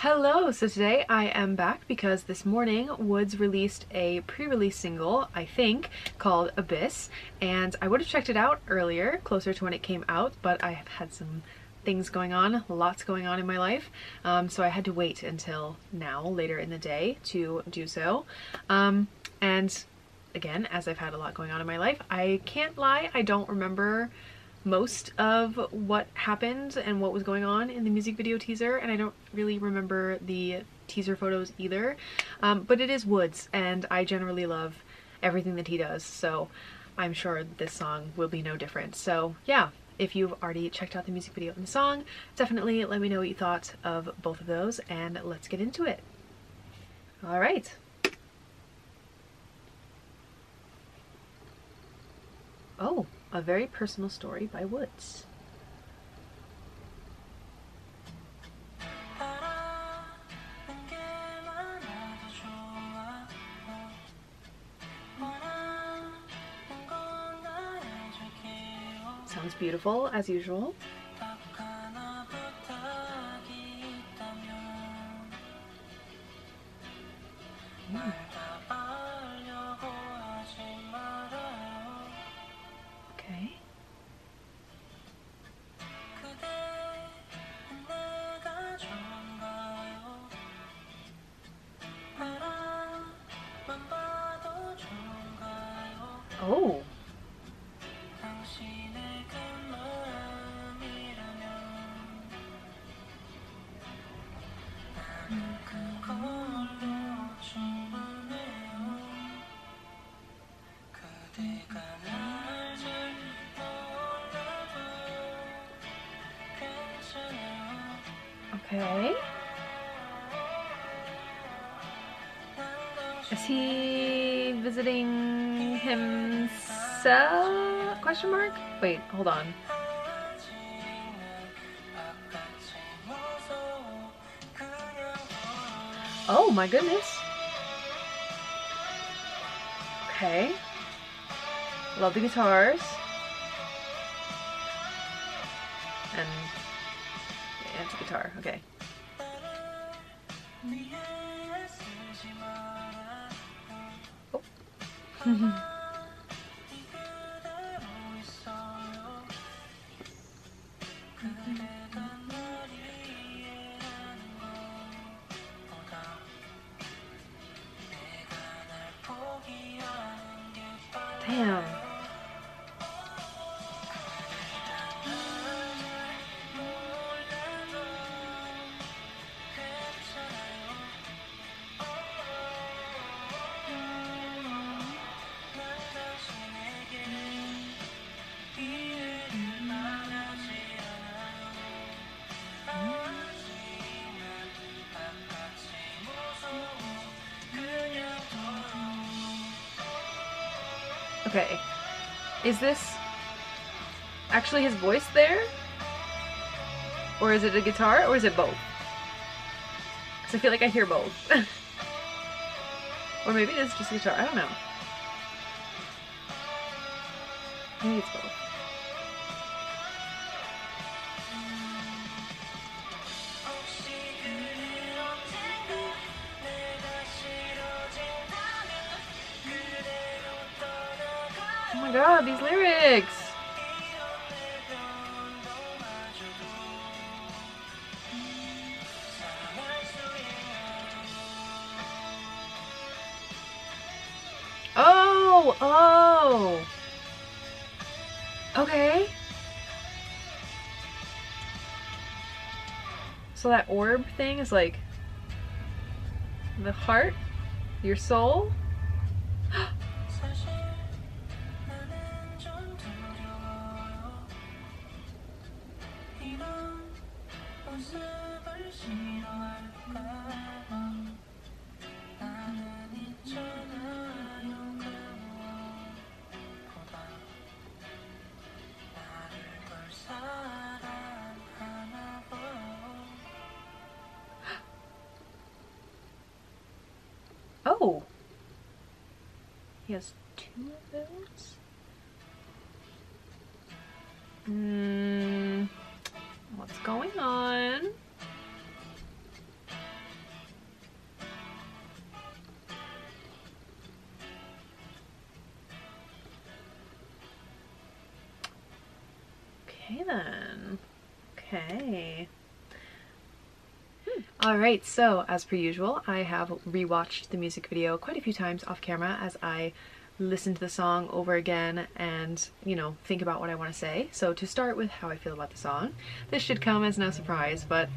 Hello! So today I am back because this morning WOODZ released a pre-release single, I think, called Abyss, and I would have checked it out earlier, closer to when it came out, but I have had some things going on, lots going on in my life, so I had to wait until now, later in the day, to do so. And again, as I've had a lot going on in my life, I can't lie, I don't remember most of what happened and what was going on in the music video teaser, and I don't really remember the teaser photos either, but it is WOODZ and I generally love everything that he does, so I'm sure this song will be no different. So yeah, if you've already checked out the music video and the song, definitely let me know what you thought of both of those, and let's get into it. Alright. Oh, a very personal story by WOODZ. Sounds beautiful, as usual. Okay. Oh. Okay. Is he visiting himself? Question mark? Wait, hold on. Oh my goodness. Okay. Love the guitars. And yeah, it's a guitar, okay. Oh. Damn. Okay, is this actually his voice there? Or is it a guitar, or is it both? Because I feel like I hear both. Or maybe it is just a guitar, I don't know. Maybe it's both. Oh my god, these lyrics! Oh! Oh! Okay. So that orb thing is like the heart? Your soul? Oh! He has two of those? What's going on? Okay then. Okay. Alright, so as per usual, I have rewatched the music video quite a few times off camera as I listen to the song over again and, you know, think about what I want to say. So to start with how I feel about the song, this should come as no surprise, but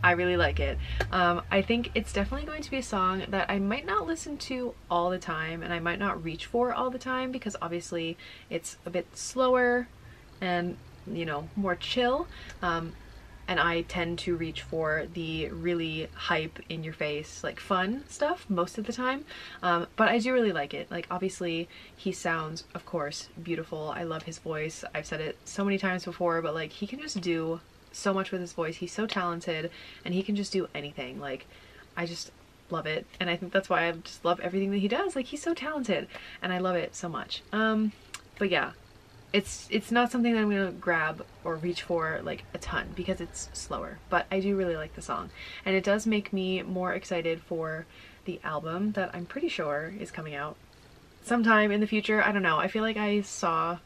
I really like it. I think it's definitely going to be a song that I might not listen to all the time and I might not reach for all the time because obviously it's a bit slower and, you know, more chill. And I tend to reach for the really hype, in your face, like fun stuff most of the time. But I do really like it. Like obviously he sounds, of course, beautiful. I love his voice. I've said it so many times before, but like he can just do so much with his voice. He's so talented and he can just do anything. Like I just love it. And I think that's why I just love everything that he does. Like he's so talented and I love it so much. But yeah. It's not something that I'm gonna grab or reach for like a ton because it's slower, but I do really like the song and it does make me more excited for the album that I'm pretty sure is coming out sometime in the future. I don't know. I feel like I saw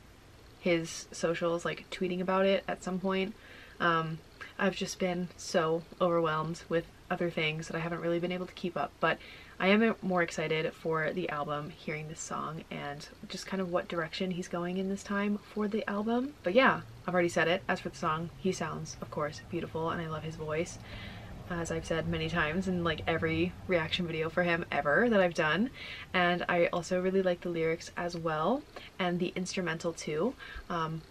his socials like tweeting about it at some point. I've just been so overwhelmed with other things that I haven't really been able to keep up, but I am more excited for the album, hearing this song, and just kind of what direction he's going in this time for the album. But yeah, I've already said it. As for the song, he sounds, of course, beautiful, and I love his voice, as I've said many times in like every reaction video for him ever that I've done. And I also really like the lyrics as well, and the instrumental too.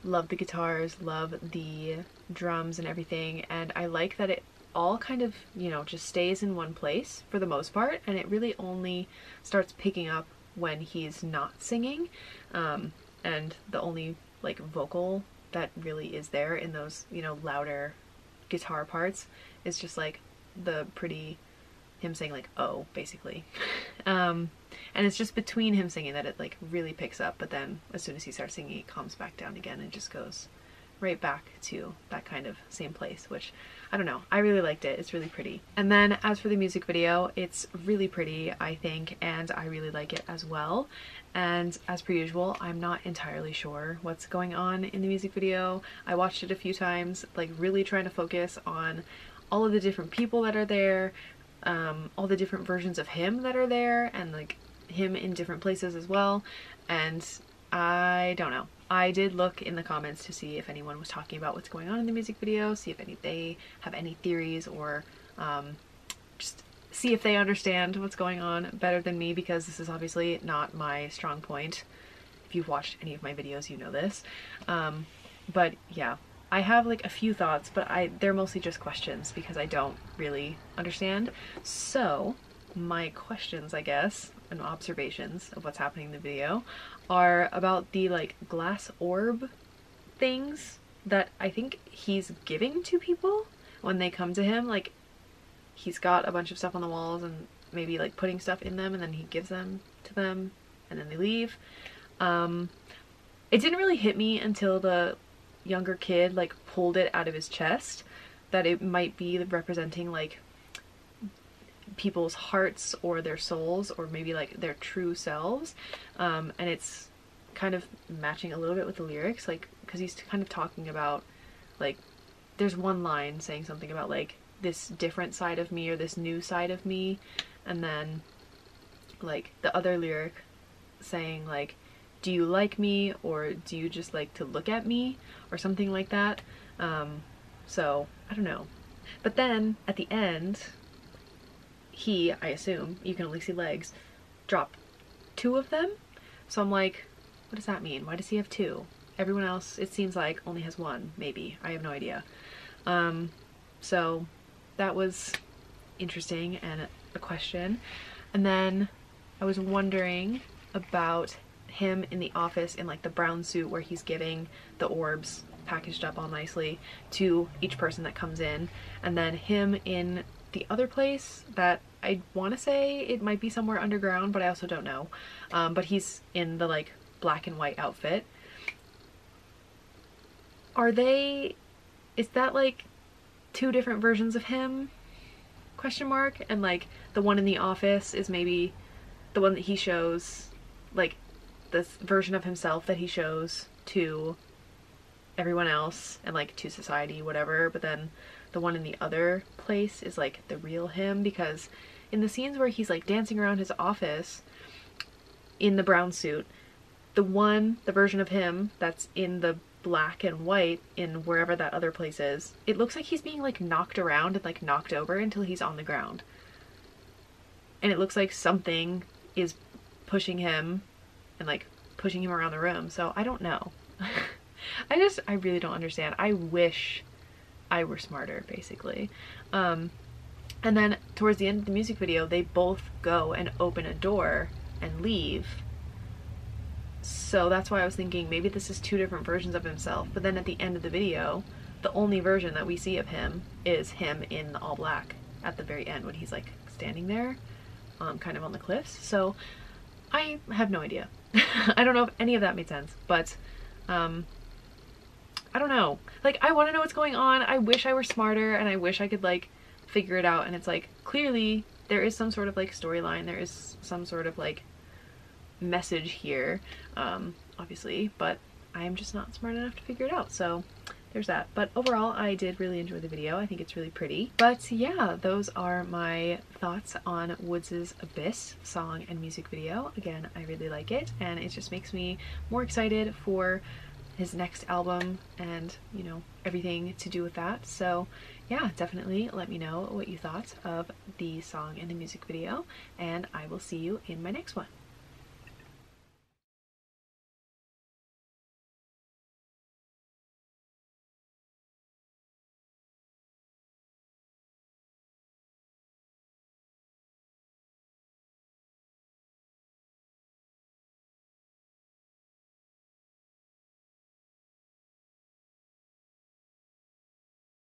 Love the guitars, love the drums and everything, and I like that it all kind of, you know, just stays in one place for the most part, and it really only starts picking up when he's not singing, and the only like vocal that really is there in those, you know, louder guitar parts is just like the pretty him saying like oh basically. And it's just between him singing that it like really picks up, but then as soon as he starts singing it calms back down again and just goes right back to that kind of same place, which I don't know, I really liked it. It's really pretty. And then as for the music video, it's really pretty, I think, and I really like it as well. And as per usual, I'm not entirely sure what's going on in the music video. I watched it a few times, like really trying to focus on all of the different people that are there, all the different versions of him that are there, and like him in different places as well. And I don't know. I did look in the comments to see if anyone was talking about what's going on in the music video, see if they have any theories, or just see if they understand what's going on better than me, because this is obviously not my strong point. If you've watched any of my videos, you know this. But yeah, I have like a few thoughts, but they're mostly just questions because I don't really understand. So my questions, I guess, and observations of what's happening in the video are about the like glass orb things that I think he's giving to people when they come to him. Like he's got a bunch of stuff on the walls and maybe like putting stuff in them, and then he gives them to them and then they leave. It didn't really hit me until the younger kid like pulled it out of his chest that it might be representing like people's hearts or their souls, or maybe like their true selves. And it's kind of matching a little bit with the lyrics, like because he's kind of talking about like there's one line saying something about like this different side of me or this new side of me, and then like the other lyric saying like do you like me or do you just like to look at me or something like that. So I don't know, but then at the end he, I assume, you can only see legs, drop 2 of them. So I'm like, what does that mean? Why does he have 2? Everyone else, it seems like, only has 1, maybe. I have no idea. So that was interesting and a question. And then I was wondering about him in the office in like the brown suit where he's giving the orbs packaged up all nicely to each person that comes in, and then him in the other place that I want to say it might be somewhere underground, but I also don't know. But he's in the like black and white outfit. Is that like 2 different versions of him? Question mark. And like the one in the office is maybe the one that he shows, like this version of himself that he shows to everyone else and like to society, whatever, but then the one in the other place is like the real him, because in the scenes where he's like dancing around his office in the brown suit, the version of him that's in the black and white in wherever that other place is, it looks like he's being like knocked around and like knocked over until he's on the ground. And it looks like something is pushing him and like pushing him around the room. So I don't know. I really don't understand. I wish I were smarter, basically. And then towards the end of the music video, they both go and open a door and leave. So that's why I was thinking maybe this is two different versions of himself. But then at the end of the video, the only version that we see of him is him in all black at the very end when he's like standing there, kind of on the cliffs. So I have no idea. I don't know if any of that made sense, but I don't know. Like, I want to know what's going on. I wish I were smarter, and I wish I could like figure it out. And it's like, clearly there is some sort of like storyline, there is some sort of like message here, obviously, but I am just not smart enough to figure it out. So there's that. But overall, I did really enjoy the video. I think it's really pretty. But yeah, those are my thoughts on WOODZ's Abyss song and music video. Again, I really like it, and it just makes me more excited for his next album and, you know, everything to do with that. So yeah, definitely let me know what you thought of the song and the music video, and I will see you in my next one.